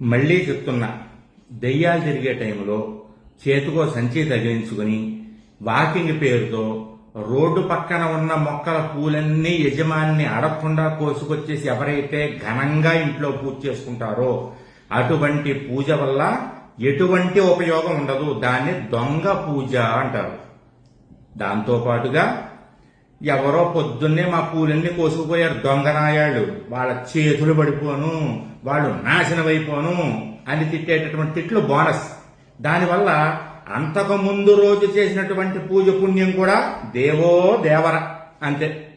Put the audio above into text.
మళ్లీ చెప్తున్నా, దెయ్యాలు తిరిగే టైంలో చేతికో సంచి తగిలించుకుని వాకింగ్ పేరుతో రోడ్డు పక్కన ఉన్న మొక్కల పూలన్నీ యజమాని అడగకుండా కోసుకొచ్చేసి ఎవరైతే ఘనంగా ఇంట్లో పూజ చేసుకుంటారో అటువంటి పూజ వల్ల ఎటువంటి ఉపయోగం ఉండదు. దాన్ని దొంగ పూజ అంటారు. దాంతో పాటుగా ఎవరో పొద్దున్నే మా పూలన్నీ కోసుకుపోయారు దొంగనాయాళ్ళు, వాళ్ళ చేతులు పడిపోను, వాళ్ళు నాశనమైపోను అని తిట్టేటటువంటి తిట్లు బోనస్. దానివల్ల అంతకు ముందు రోజు చేసినటువంటి పూజ పుణ్యం కూడా దేవో దేవర అంతే.